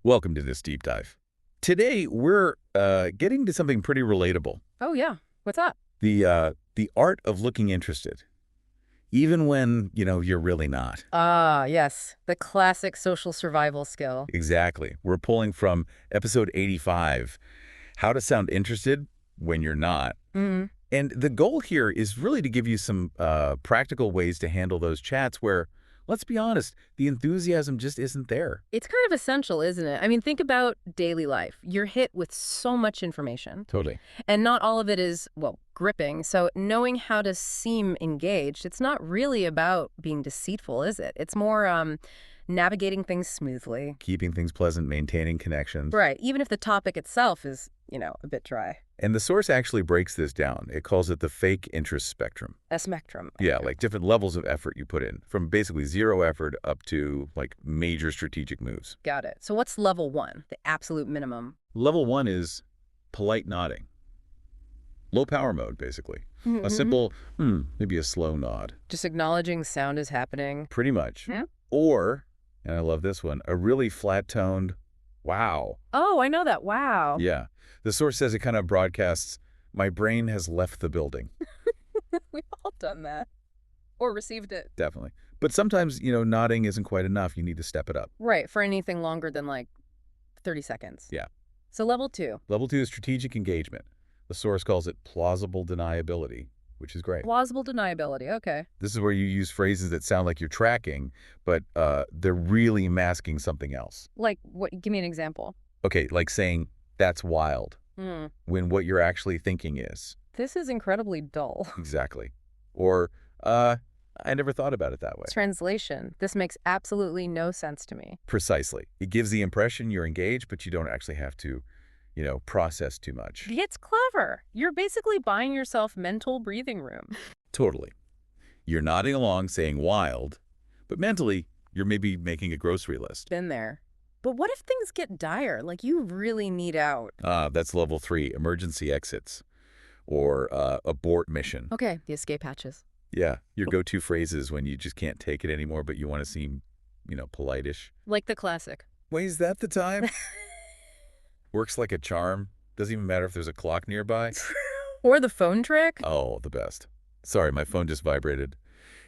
Welcome to this deep dive. Today, we're getting to something pretty relatable. Oh, yeah. What's up? The art of looking interested, even when, you're really not. Ah, yes. The classic social survival skill. Exactly. We're pulling from episode 85, How to Sound Interested When You're Not. Mm. And the goal here is really to give you some practical ways to handle those chats where, let's be honest, the enthusiasm just isn't there. It's kind of essential, isn't it? I mean, think about daily life. You're hit with so much information, Totally. and not all of it is, well, gripping. So knowing how to seem engaged, it's not really about being deceitful, is it? It's more navigating things smoothly. Keeping things pleasant, maintaining connections. Right, even if the topic itself is, a bit dry. And the source actually breaks this down. It calls it the fake interest spectrum. A spectrum. Yeah, like different levels of effort you put in, from basically zero effort up to like major strategic moves. Got it. So what's level one, the absolute minimum? Level one is polite nodding. Low power mode, basically. A simple, maybe a slow nod. Just acknowledging sound is happening. Pretty much. Yeah. Or, and I love this one, a really flat-toned, wow. Oh, I know that. Wow. Yeah. The source says it kind of broadcasts, my brain has left the building. We've all done that. Or received it. Definitely. But sometimes, nodding isn't quite enough. You need to step it up. Right, for anything longer than like 30 seconds. Yeah. So level two. Level two is strategic engagement. The source calls it plausible deniability, which is great. Plausible deniability. Okay. This is where you use phrases that sound like you're tracking, but they're really masking something else. Like what? Give me an example. Okay, like saying, that's wild, Hmm. when what you're actually thinking is. This is incredibly dull. Exactly. Or, I never thought about it that way. Translation. This makes absolutely no sense to me. Precisely. It gives the impression you're engaged, but you don't actually have to, process too much. It's clever. You're basically buying yourself mental breathing room. Totally. You're nodding along saying wild, but mentally, you're maybe making a grocery list. Been there. But what if things get dire? Like you really need out. That's level 3, emergency exits, or abort mission. Okay, the escape hatches. Yeah, your go-to phrases when you just can't take it anymore, but you want to seem, polite-ish. Like the classic. Wait, is that the time? Works like a charm. Doesn't even matter if there's a clock nearby. Or the phone trick. Oh, the best. Sorry, my phone just vibrated,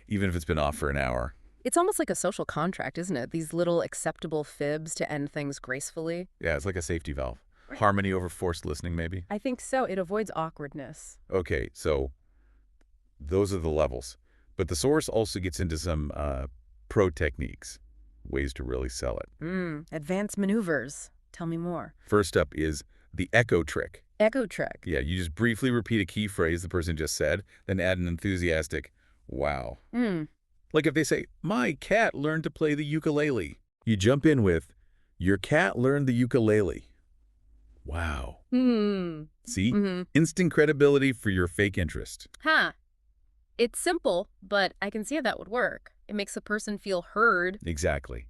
even if it's been off for an hour. It's almost like a social contract, isn't it? These little acceptable fibs to end things gracefully. Yeah, it's like a safety valve. Harmony over forced listening, maybe? I think so. It avoids awkwardness. Okay, so those are the levels. But the source also gets into some pro techniques, ways to really sell it. Advanced maneuvers. Tell me more. First up is the echo trick. Echo trick. Yeah, you just briefly repeat a key phrase the person just said, then add an enthusiastic, wow. Like if they say, my cat learned to play the ukulele. You jump in with, your cat learned the ukulele. Wow. See? Instant credibility for your fake interest. Huh. It's simple, but I can see how that would work. It makes a person feel heard. Exactly.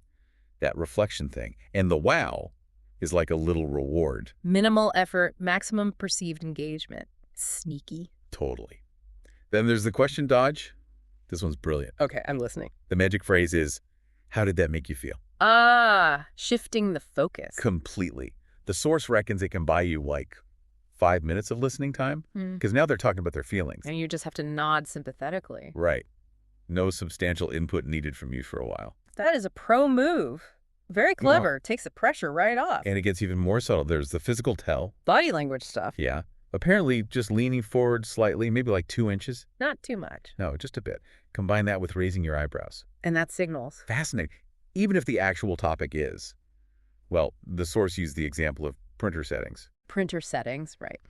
That reflection thing. And the wow is like a little reward. Minimal effort, maximum perceived engagement. Sneaky. Totally. Then there's the question dodge. This one's brilliant. Okay, I'm listening. The magic phrase is, how did that make you feel? Shifting the focus. Completely. The source reckons it can buy you like 5 minutes of listening time, because now they're talking about their feelings. And you just have to nod sympathetically. Right. No substantial input needed from you for a while. That is a pro move. Very clever. Takes the pressure right off. And it gets even more subtle. There's the physical tell. Body language stuff. Yeah. Apparently just leaning forward slightly, maybe like 2 inches. Not too much. No, just a bit. Combine that with raising your eyebrows. And that signals. Fascinating. Even if the actual topic is, well, the source used the example of printer settings. Printer settings, right.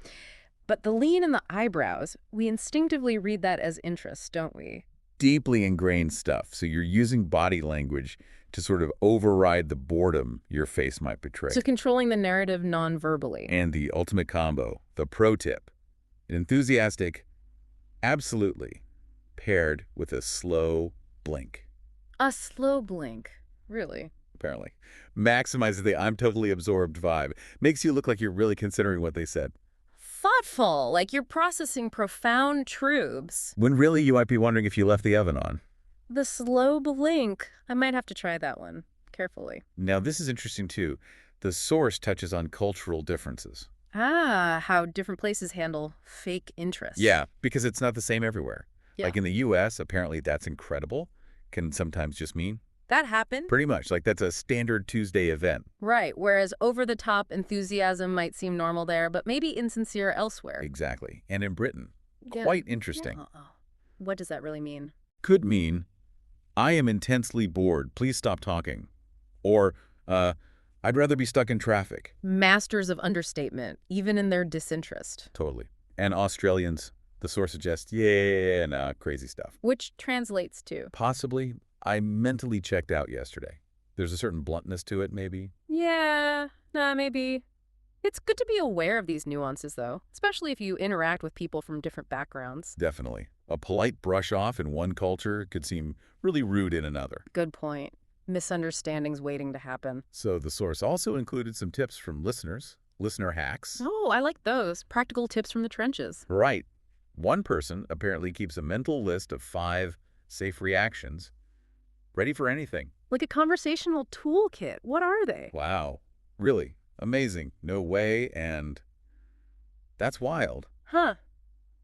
But the lean in the eyebrows, we instinctively read that as interest, don't we? Deeply ingrained stuff. So you're using body language to sort of override the boredom your face might betray. So controlling the narrative non-verbally. And the ultimate combo, the pro tip, an enthusiastic, absolutely, paired with a slow blink. A slow blink. Really? Apparently. Maximizes the I'm totally absorbed vibe. Makes you look like you're really considering what they said. Thoughtful, like you're processing profound truths. When really you might be wondering if you left the oven on. The slow blink. I might have to try that one carefully. Now, this is interesting, too. The source touches on cultural differences. Ah, how different places handle fake interest. Yeah, because it's not the same everywhere. Yeah. Like in the U.S., apparently that's incredible can sometimes just mean That happened. pretty much. Like that's a standard Tuesday event. Right, whereas over-the-top enthusiasm might seem normal there, but maybe insincere elsewhere. Exactly. And in Britain, Yeah. quite interesting. Uh-oh. What does that really mean? Could mean, I am intensely bored. Please stop talking. Or, I'd rather be stuck in traffic. Masters of understatement, even in their disinterest. Totally. And Australians, the source suggests, yeah, nah, crazy stuff. Which translates to, Possibly, I mentally checked out yesterday. There's a certain bluntness to it, maybe. yeah, nah, maybe. It's good to be aware of these nuances, though, especially if you interact with people from different backgrounds. Definitely. A polite brush off in one culture could seem really rude in another. Good point. Misunderstandings waiting to happen. So the source also included some tips from listeners, listener hacks. Oh, I like those. Practical tips from the trenches. Right. One person apparently keeps a mental list of 5 safe reactions, ready for anything. Like a conversational toolkit. What are they? Wow. Really? Amazing. No way, and that's wild. Huh.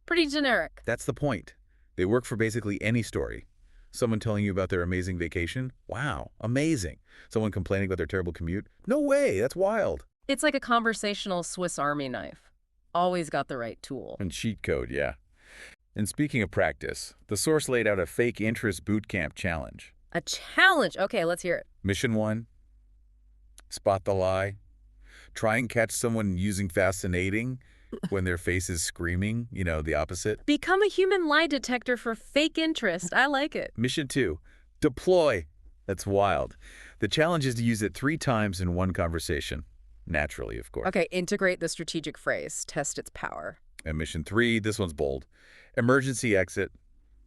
Pretty generic. That's the point. They work for basically any story. Someone telling you about their amazing vacation? Wow, amazing. Someone complaining about their terrible commute? No way, that's wild. It's like a conversational Swiss Army knife. Always got the right tool. And cheat code, yeah. And speaking of practice, the source laid out a fake interest bootcamp challenge. A challenge. Okay, let's hear it. Mission 1, spot the lie. Try and catch someone using fascinating when their face is screaming, the opposite. Become a human lie detector for fake interest. I like it. Mission 2, deploy. That's wild. The challenge is to use it 3 times in one conversation. Naturally, of course. Okay, integrate the strategic phrase. Test its power. And mission 3, this one's bold. Emergency exit.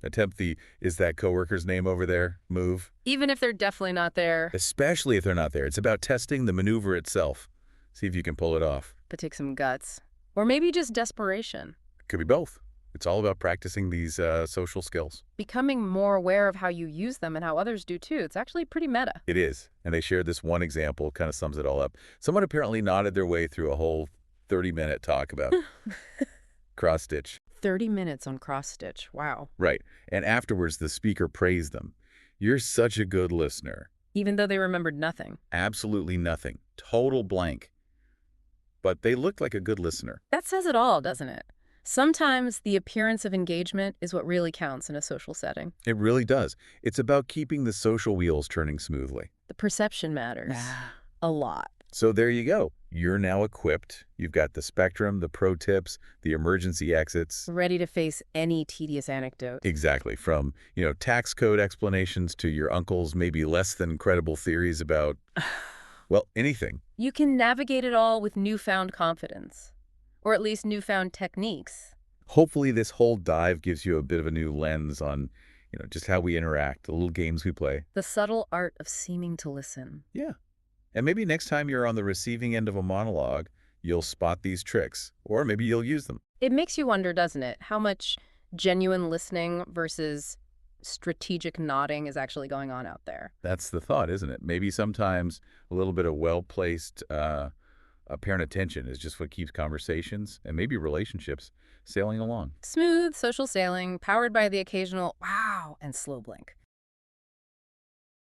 Attempt the, is that coworker's name over there? Move. Even if they're definitely not there, Especially if they're not there. It's about testing the maneuver itself. See if you can pull it off. but take some guts. Or maybe just desperation. Could be both. It's all about practicing these social skills. Becoming more aware of how you use them and how others do too. It's actually pretty meta. It is. And they shared this one example, kind of sums it all up. Someone apparently nodded their way through a whole 30-minute talk about cross-stitch. 30 minutes on cross-stitch. Wow. Right. And afterwards, the speaker praised them. You're such a good listener. Even though they remembered nothing. Absolutely nothing. Total blank. But they looked like a good listener. That says it all, doesn't it? Sometimes the appearance of engagement is what really counts in a social setting. It really does. It's about keeping the social wheels turning smoothly. The perception matters. A lot. So there you go. You're now equipped. You've got the spectrum, the pro tips, the emergency exits. Ready to face any tedious anecdote. Exactly. From, tax code explanations to your uncle's maybe less than credible theories about, well, anything. You can navigate it all with newfound confidence. Or at least newfound techniques. Hopefully this whole dive gives you a bit of a new lens on, just how we interact, the little games we play. The subtle art of seeming to listen. Yeah. And maybe next time you're on the receiving end of a monologue, you'll spot these tricks, or maybe you'll use them. It makes you wonder, doesn't it, how much genuine listening versus strategic nodding is actually going on out there. That's the thought, isn't it? Maybe sometimes a little bit of well-placed apparent attention is just what keeps conversations and maybe relationships sailing along. Smooth social sailing, powered by the occasional wow and slow blink.